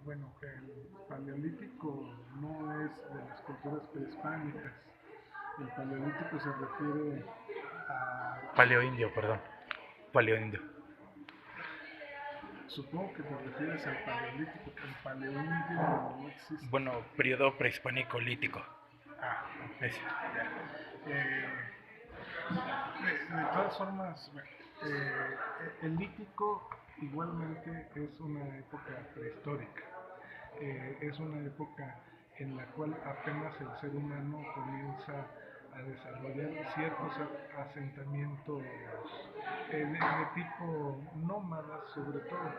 Bueno, el paleolítico no es de las culturas prehispánicas. El paleolítico se refiere a... Paleoindio, perdón. Paleoindio. Supongo que te refieres al paleolítico. El paleoindio no existe. Bueno, periodo prehispánico lítico. Ah, Ese. ya. De todas formas, bueno, el lítico igualmente es una época prehistórica. Es una época en la cual apenas el ser humano comienza a desarrollar ciertos asentamientos de tipo nómadas, sobre todo.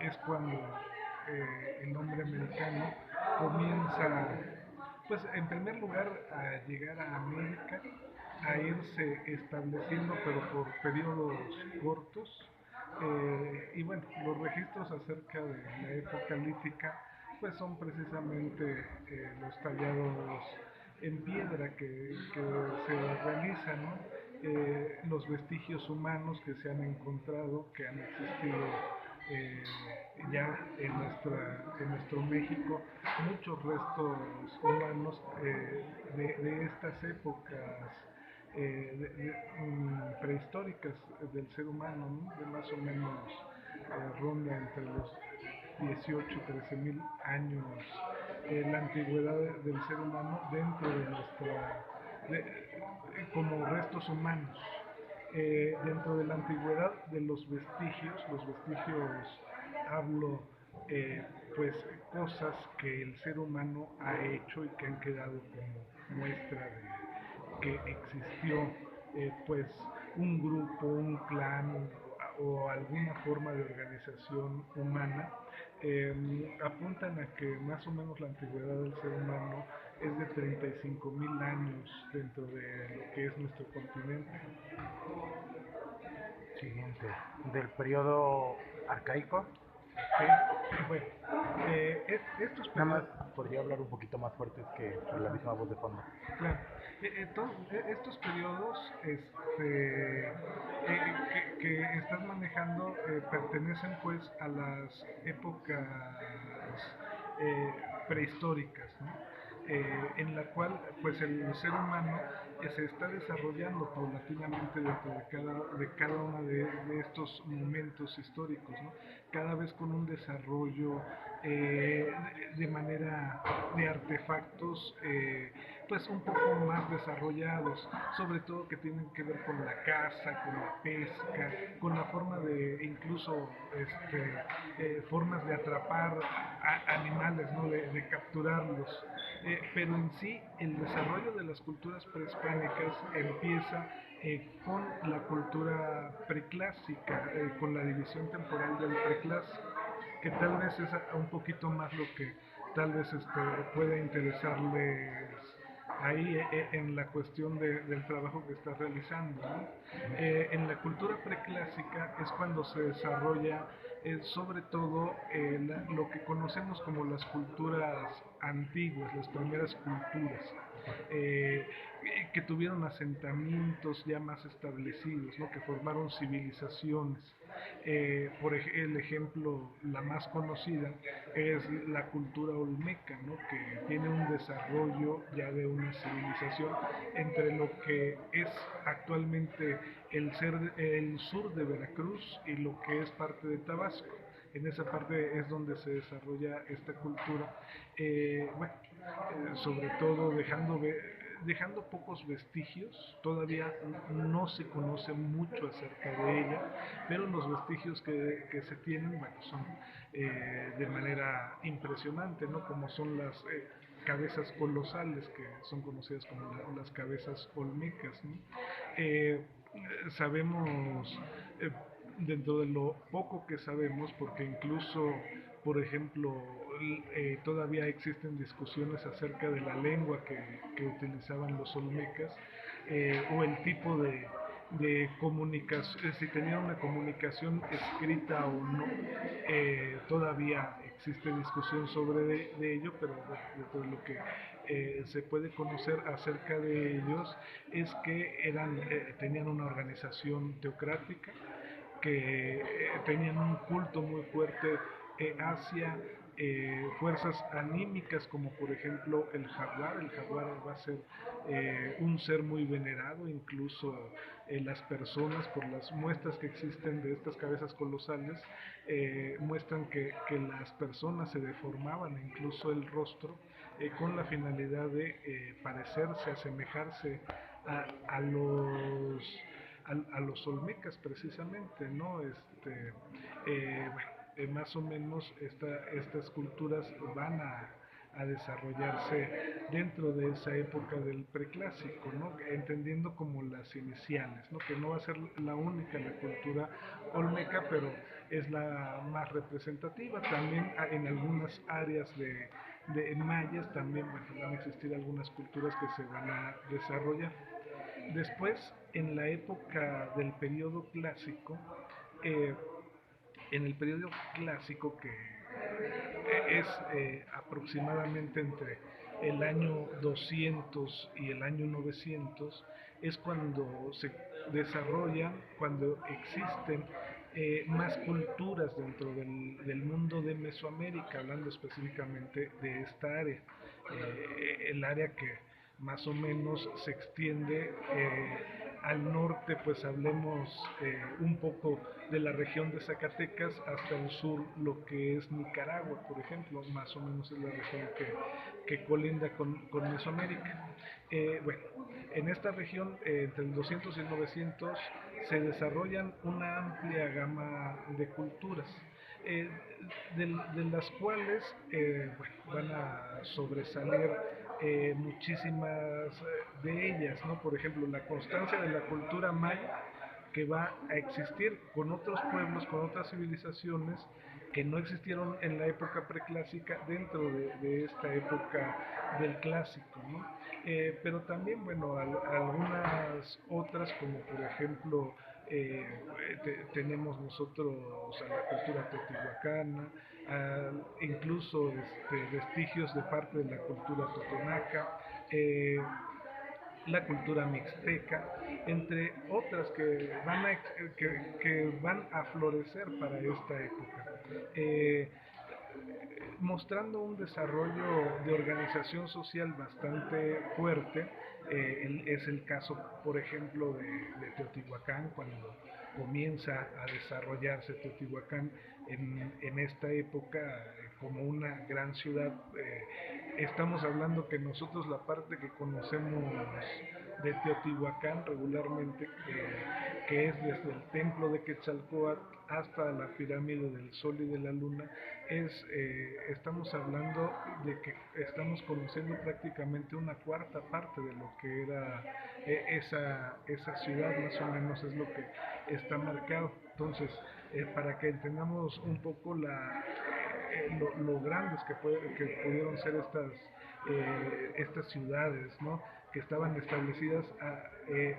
Es cuando el hombre americano comienza, pues en primer lugar, a llegar a América, a irse estableciendo, pero por periodos cortos. Y bueno, los registros acerca de la época lítica pues son precisamente los tallados en piedra que se realizan, ¿no? Los vestigios humanos que se han encontrado, que han existido ya en nuestro México, muchos restos humanos de estas épocas prehistóricas del ser humano, ¿no? De más o menos ronda entre los 18 13 mil años la antigüedad del ser humano dentro de nuestra, como restos humanos. Dentro de la antigüedad de los vestigios hablo eh, pues cosas que el ser humano ha hecho y que han quedado como muestra de que existió pues un grupo, un clan o alguna forma de organización humana, apuntan a que más o menos la antigüedad del ser humano es de 35.000 años dentro de lo que es nuestro continente. Siguiente. Del periodo arcaico. Sí, bueno, estos Nada más periodos, podría hablar un poquito más fuerte que por la ajá, misma voz de fondo. claro. Estos periodos que estás manejando pertenecen pues a las épocas prehistóricas, ¿no? En la cual pues el ser humano se está desarrollando paulatinamente dentro de cada uno de estos momentos históricos, ¿no? Cada vez con un desarrollo de manera de artefactos pues un poco más desarrollados, sobre todo que tienen que ver con la caza, con la pesca, con la forma de incluso formas de atrapar animales, ¿no? De capturarlos. Pero en sí el desarrollo de las culturas prehispánicas empieza con la cultura preclásica, con la división temporal del preclásico, que tal vez es un poquito más lo que tal vez pueda interesarles ahí en la cuestión del trabajo que estás realizando, ¿no? En la cultura preclásica es cuando se desarrolla sobre todo lo que conocemos como las culturas antiguas, las primeras culturas, eh, que tuvieron asentamientos ya más establecidos, ¿no? Que formaron civilizaciones. El ejemplo, la más conocida, es la cultura olmeca, ¿no? Que tiene un desarrollo ya de una civilización entre lo que es actualmente el sur de Veracruz y lo que es parte de Tabasco. En esa parte es donde se desarrolla esta cultura, bueno, sobre todo dejando pocos vestigios, todavía no se conoce mucho acerca de ella, pero los vestigios que se tienen, bueno, son de manera impresionante, ¿no? Como son las cabezas colosales que son conocidas como las cabezas olmecas, ¿no? Eh, sabemos, eh, dentro de lo poco que sabemos, porque incluso, por ejemplo, todavía existen discusiones acerca de la lengua que utilizaban los olmecas, o el tipo de comunicación, si tenían una comunicación escrita o no, todavía existe discusión sobre de ello, pero bueno, de todo lo que se puede conocer acerca de ellos es que tenían una organización teocrática, que tenían un culto muy fuerte hacia fuerzas anímicas como por ejemplo el jaguar va a ser un ser muy venerado, incluso las personas por las muestras que existen de estas cabezas colosales muestran que las personas se deformaban incluso el rostro con la finalidad de parecerse, asemejarse a a los olmecas precisamente, ¿no? Bueno, más o menos estas culturas van a desarrollarse dentro de esa época del preclásico, ¿no? Entendiendo como las iniciales, ¿no? Que no va a ser la única la cultura olmeca, pero es la más representativa. También en algunas áreas de mayas también bueno, van a existir algunas culturas que se van a desarrollar. Después, en la época del periodo clásico, eh, en el periodo clásico que es aproximadamente entre el año 200 y el año 900, es cuando se desarrollan, cuando existen más culturas dentro del mundo de Mesoamérica, hablando específicamente de esta área, el área que más o menos se extiende al norte, pues hablemos un poco de la región de Zacatecas hasta el sur, lo que es Nicaragua, por ejemplo, más o menos es la región que colinda con Mesoamérica. Bueno, en esta región, entre el 200 y el 900, se desarrollan una amplia gama de culturas. Eh, de las cuales bueno, van a sobresalir muchísimas de ellas, ¿no? Por ejemplo, la constancia de la cultura maya que va a existir con otros pueblos, con otras civilizaciones que no existieron en la época preclásica dentro de esta época del clásico, ¿no? Pero también, bueno, algunas otras, como por ejemplo, tenemos nosotros a la cultura teotihuacana, incluso vestigios de parte de la cultura totonaca, la cultura mixteca, entre otras que van a florecer para esta época. Eh, Mostrando un desarrollo de organización social bastante fuerte. Es el caso, por ejemplo, de Teotihuacán, cuando comienza a desarrollarse Teotihuacán en esta época como una gran ciudad. Estamos hablando que nosotros la parte que conocemos de Teotihuacán regularmente, que es desde el templo de Quetzalcóatl hasta la pirámide del Sol y de la Luna, estamos hablando de que estamos conociendo prácticamente una cuarta parte de lo que era esa ciudad, más o menos es lo que está marcado. Entonces, para que entendamos un poco lo grandes que pudieron ser estas ciudades, ¿no? Que estaban establecidas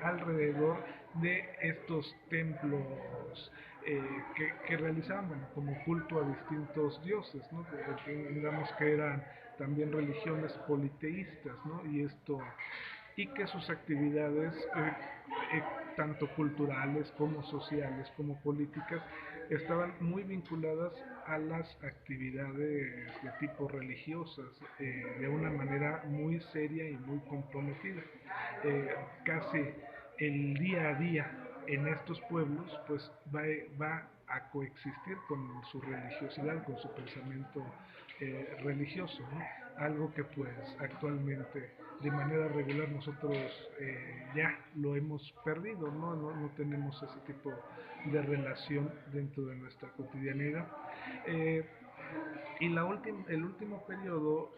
alrededor de estos templos que realizaban bueno, como culto a distintos dioses, ¿no? Digamos que eran también religiones politeístas, ¿no? Y que sus actividades, tanto culturales como sociales como políticas, estaban muy vinculadas a las actividades de tipo religiosas, de una manera muy seria y muy comprometida. Casi el día a día en estos pueblos pues va a coexistir con su religiosidad, con su pensamiento religioso, ¿no? Algo que pues actualmente de manera regular nosotros ya lo hemos perdido, ¿no? No tenemos ese tipo de relación dentro de nuestra cotidianidad. Eh, y el último periodo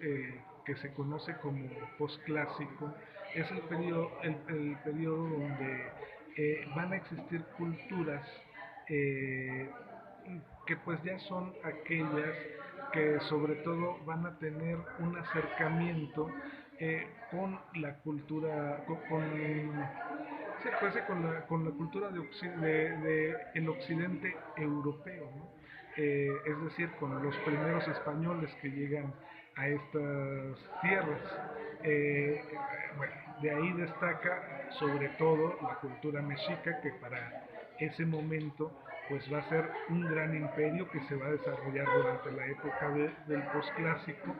que se conoce como posclásico es el periodo donde van a existir culturas eh, que pues ya son aquellas que sobre todo van a tener un acercamiento con la cultura, sí, pues, sí, con la cultura de el occidente europeo, ¿no? Es decir, con los primeros españoles que llegan a estas tierras. Eh, bueno, de ahí destaca sobre todo la cultura mexica, que para ese momento pues va a ser un gran imperio que se va a desarrollar durante la época del posclásico,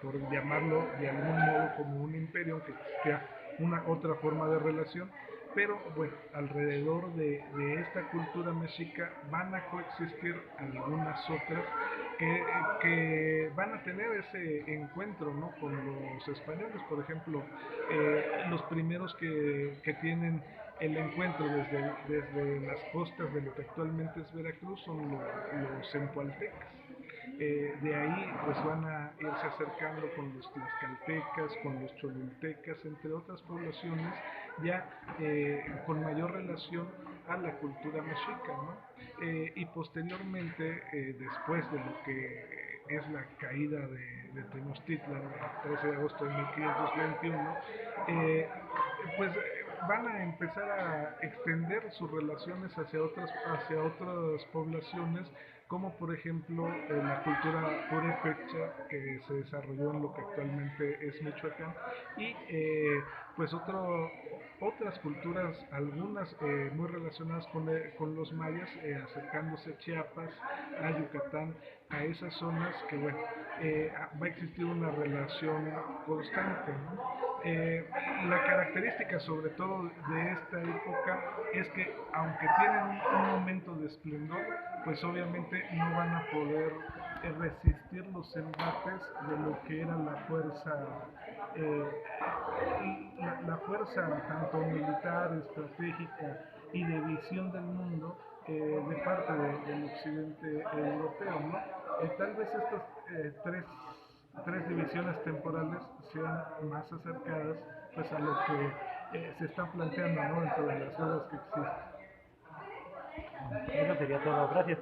por llamarlo de algún modo como un imperio, aunque sea una otra forma de relación, pero bueno, alrededor de esta cultura mexica van a coexistir algunas otras que van a tener ese encuentro, ¿no?, con los españoles. Por ejemplo, los primeros que tienen el encuentro desde las costas de lo que actualmente es Veracruz son los zempoaltecas. De ahí pues van a irse acercando con los tlaxcaltecas, con los cholultecas, entre otras poblaciones ya con mayor relación a la cultura mexica, ¿no? Y posteriormente, después de lo que es la caída de Tenochtitlan el 13 de agosto de 1521, pues van a empezar a extender sus relaciones hacia otras poblaciones, como por ejemplo la cultura purépecha que se desarrolló en lo que actualmente es Michoacán, y pues otras culturas, algunas muy relacionadas con los mayas, acercándose a Chiapas, a Yucatán, a esas zonas que bueno, va a existir una relación constante, ¿no? La característica sobre todo de esta época es que aunque tienen un momento de esplendor, pues obviamente no van a poder resistir los embates de lo que era la fuerza, eh, la fuerza tanto militar, estratégica y de visión del mundo, de parte del occidente europeo, ¿no? Tal vez estas tres divisiones temporales sean más acercadas pues a lo que se está planteando, ¿no?, dentro de las dudas que existen. Eso sería todo. Gracias.